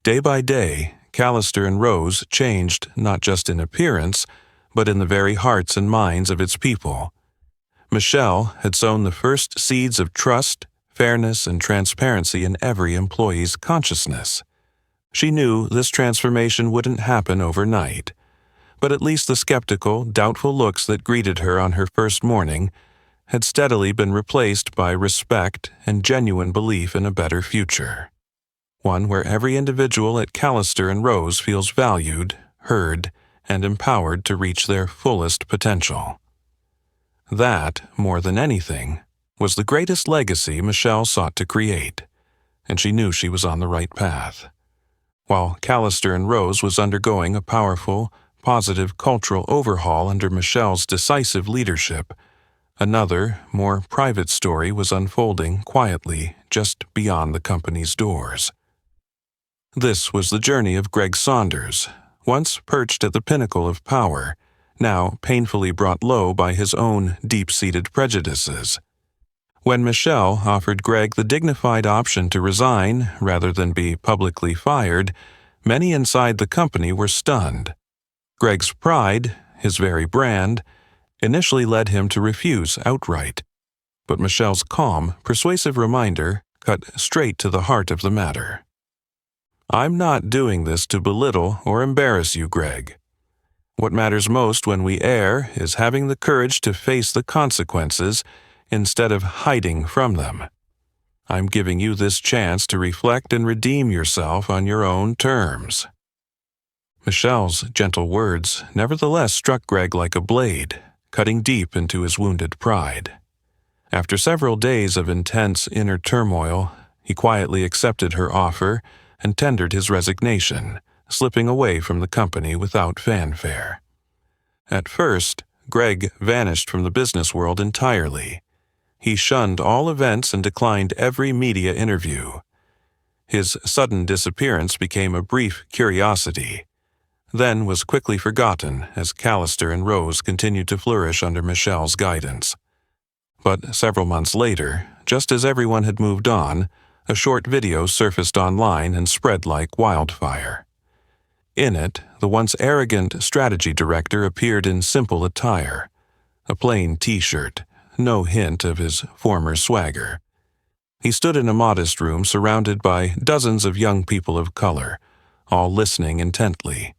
Day by day, Callister and Rose changed not just in appearance, but in the very hearts and minds of its people. Michelle had sown the first seeds of trust, fairness, and transparency in every employee's consciousness. She knew this transformation wouldn't happen overnight, but at least the skeptical, doubtful looks that greeted her on her first morning had steadily been replaced by respect and genuine belief in a better future. One where every individual at Callister and Rose feels valued, heard, and empowered to reach their fullest potential. That, more than anything, was the greatest legacy Michelle sought to create, and she knew she was on the right path. While Callister and Rose was undergoing a powerful, positive cultural overhaul under Michelle's decisive leadership, another, more private story was unfolding quietly just beyond the company's doors. This was the journey of Greg Saunders, once perched at the pinnacle of power, now painfully brought low by his own deep-seated prejudices. When Michelle offered Greg the dignified option to resign rather than be publicly fired, many inside the company were stunned. Greg's pride, his very brand, initially led him to refuse outright, but Michelle's calm, persuasive reminder cut straight to the heart of the matter. "I'm not doing this to belittle or embarrass you, Greg. What matters most when we err is having the courage to face the consequences instead of hiding from them. I'm giving you this chance to reflect and redeem yourself on your own terms." Michelle's gentle words nevertheless struck Greg like a blade, cutting deep into his wounded pride. After several days of intense inner turmoil, he quietly accepted her offer and tendered his resignation, slipping away from the company without fanfare. At first, Greg vanished from the business world entirely. He shunned all events and declined every media interview. His sudden disappearance became a brief curiosity, then was quickly forgotten as Callister and Rose continued to flourish under Michelle's guidance. But several months later, just as everyone had moved on, a short video surfaced online and spread like wildfire. In it, the once arrogant strategy director appeared in simple attire, a plain t-shirt, no hint of his former swagger. He stood in a modest room surrounded by dozens of young people of color, all listening intently.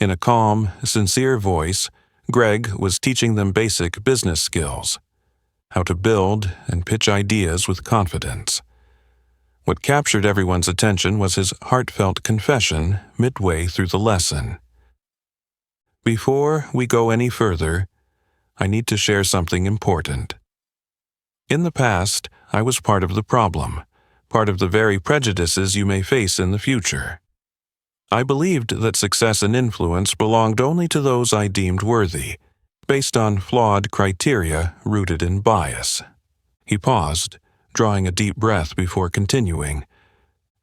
In a calm, sincere voice, Greg was teaching them basic business skills, how to build and pitch ideas with confidence. What captured everyone's attention was his heartfelt confession midway through the lesson. "Before we go any further, I need to share something important. In the past, I was part of the problem, part of the very prejudices you may face in the future. I believed that success and influence belonged only to those I deemed worthy, based on flawed criteria rooted in bias." He paused, drawing a deep breath before continuing.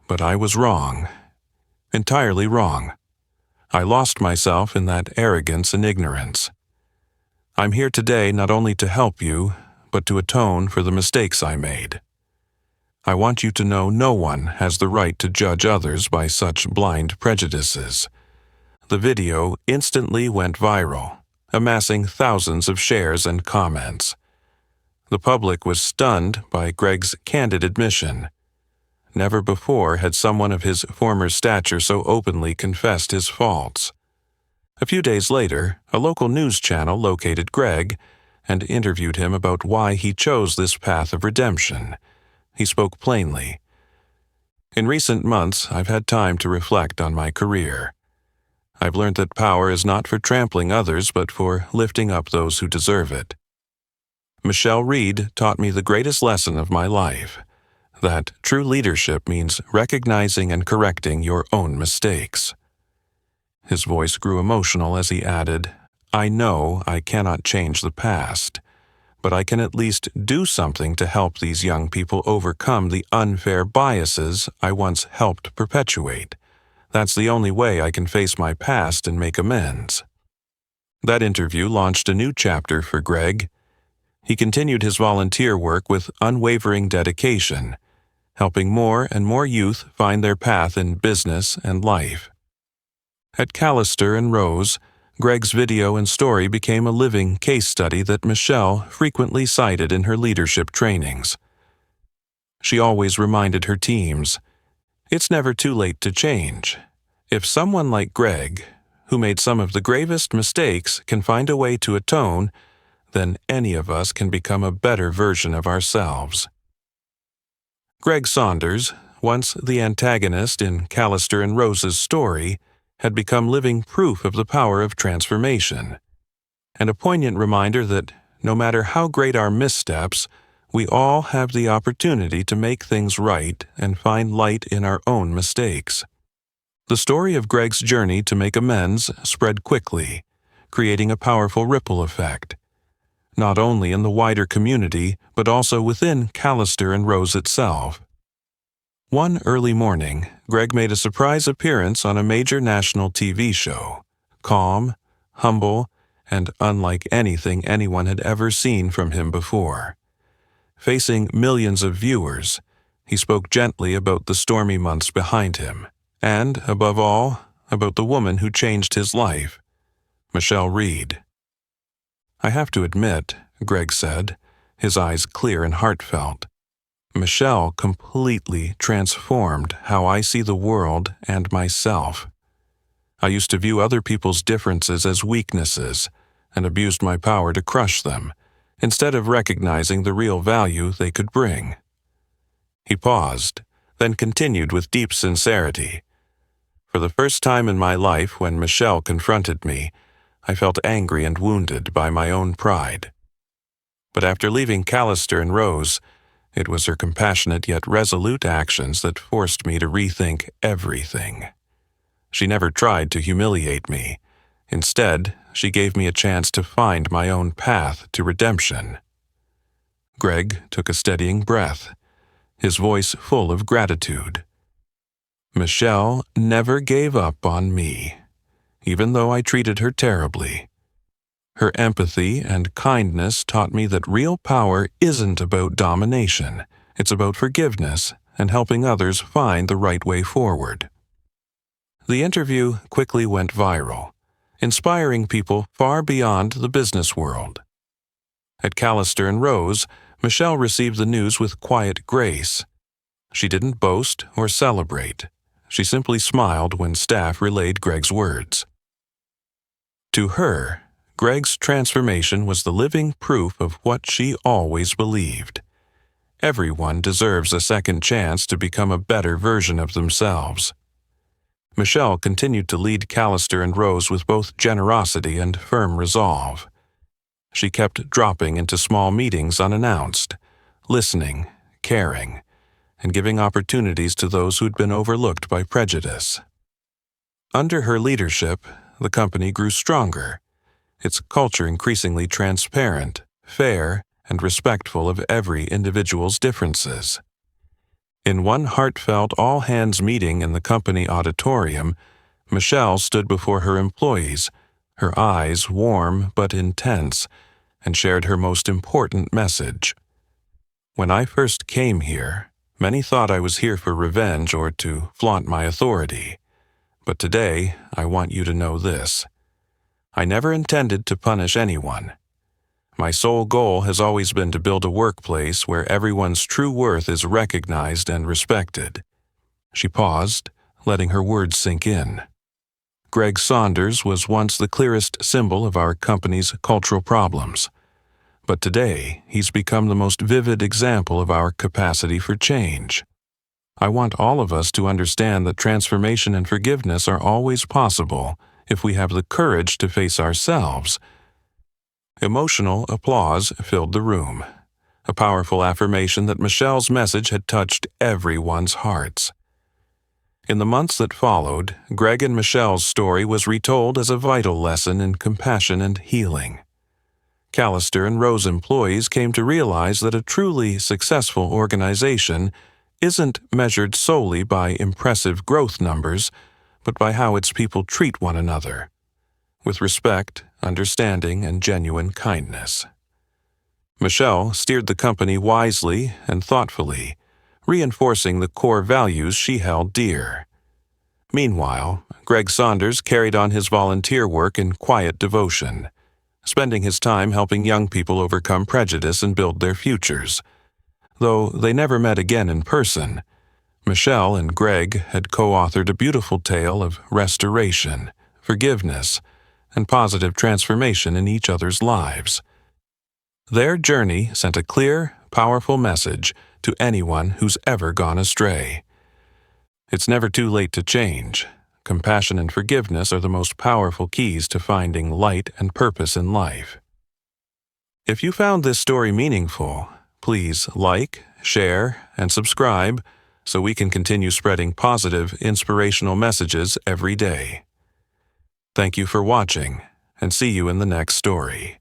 "But I was wrong. Entirely wrong. I lost myself in that arrogance and ignorance. I'm here today not only to help you, but to atone for the mistakes I made. I want you to know no one has the right to judge others by such blind prejudices." The video instantly went viral, amassing thousands of shares and comments. The public was stunned by Greg's candid admission. Never before had someone of his former stature so openly confessed his faults. A few days later, a local news channel located Greg and interviewed him about why he chose this path of redemption. He spoke plainly. "In recent months, I've had time to reflect on my career. I've learned that power is not for trampling others, but for lifting up those who deserve it. Michelle Reed taught me the greatest lesson of my life, that true leadership means recognizing and correcting your own mistakes." His voice grew emotional as he added, "I know I cannot change the past, but I can at least do something to help these young people overcome the unfair biases I once helped perpetuate. That's the only way I can face my past and make amends." That interview launched a new chapter for Greg. He continued his volunteer work with unwavering dedication, helping more and more youth find their path in business and life. At Callister and Rose, Greg's video and story became a living case study that Michelle frequently cited in her leadership trainings. She always reminded her teams, "It's never too late to change. If someone like Greg, who made some of the gravest mistakes, can find a way to atone, then any of us can become a better version of ourselves." Greg Saunders, once the antagonist in Callister and Rose's story, had become living proof of the power of transformation, and a poignant reminder that no matter how great our missteps, we all have the opportunity to make things right and find light in our own mistakes. The story of Greg's journey to make amends spread quickly, creating a powerful ripple effect, not only in the wider community but also within Callister and Rose itself. One early morning, Greg made a surprise appearance on a major national TV show, calm, humble, and unlike anything anyone had ever seen from him before. Facing millions of viewers, he spoke gently about the stormy months behind him, and, above all, about the woman who changed his life, Michelle Reed. "I have to admit," Greg said, his eyes clear and heartfelt, "Michelle completely transformed how I see the world and myself. I used to view other people's differences as weaknesses and abused my power to crush them, instead of recognizing the real value they could bring." He paused, then continued with deep sincerity. "For the first time in my life, when Michelle confronted me, I felt angry and wounded by my own pride. But after leaving Callister and Rose, it was her compassionate yet resolute actions that forced me to rethink everything. She never tried to humiliate me. Instead, she gave me a chance to find my own path to redemption." Greg took a steadying breath, his voice full of gratitude. "Michelle never gave up on me, even though I treated her terribly. Her empathy and kindness taught me that real power isn't about domination. It's about forgiveness and helping others find the right way forward." The interview quickly went viral, inspiring people far beyond the business world. At Callister and Rose, Michelle received the news with quiet grace. She didn't boast or celebrate. She simply smiled when staff relayed Greg's words. To her, Greg's transformation was the living proof of what she always believed. Everyone deserves a second chance to become a better version of themselves. Michelle continued to lead Callister and Rose with both generosity and firm resolve. She kept dropping into small meetings unannounced, listening, caring, and giving opportunities to those who'd been overlooked by prejudice. Under her leadership, the company grew stronger, its culture increasingly transparent, fair, and respectful of every individual's differences. In one heartfelt all-hands meeting in the company auditorium, Michelle stood before her employees, her eyes warm but intense, and shared her most important message. "When I first came here, many thought I was here for revenge or to flaunt my authority. But today, I want you to know this. I never intended to punish anyone. My sole goal has always been to build a workplace where everyone's true worth is recognized and respected." She paused, letting her words sink in. Greg Saunders was once the clearest symbol of our company's cultural problems. But today, he's become the most vivid example of our capacity for change. I want all of us to understand that transformation and forgiveness are always possible if we have the courage to face ourselves. Emotional applause filled the room, a powerful affirmation that Michelle's message had touched everyone's hearts. In the months that followed, Greg and Michelle's story was retold as a vital lesson in compassion and healing. Callister and Rose employees came to realize that a truly successful organization isn't measured solely by impressive growth numbers, but by how its people treat one another, with respect, understanding, and genuine kindness. Michelle steered the company wisely and thoughtfully, reinforcing the core values she held dear. Meanwhile, Greg Saunders carried on his volunteer work in quiet devotion, spending his time helping young people overcome prejudice and build their futures. Though they never met again in person, Michelle and Greg had co-authored a beautiful tale of restoration, forgiveness, and positive transformation in each other's lives. Their journey sent a clear, powerful message to anyone who's ever gone astray. It's never too late to change. Compassion and forgiveness are the most powerful keys to finding light and purpose in life. If you found this story meaningful, please like, share, and subscribe so we can continue spreading positive, inspirational messages every day. Thank you for watching, and see you in the next story.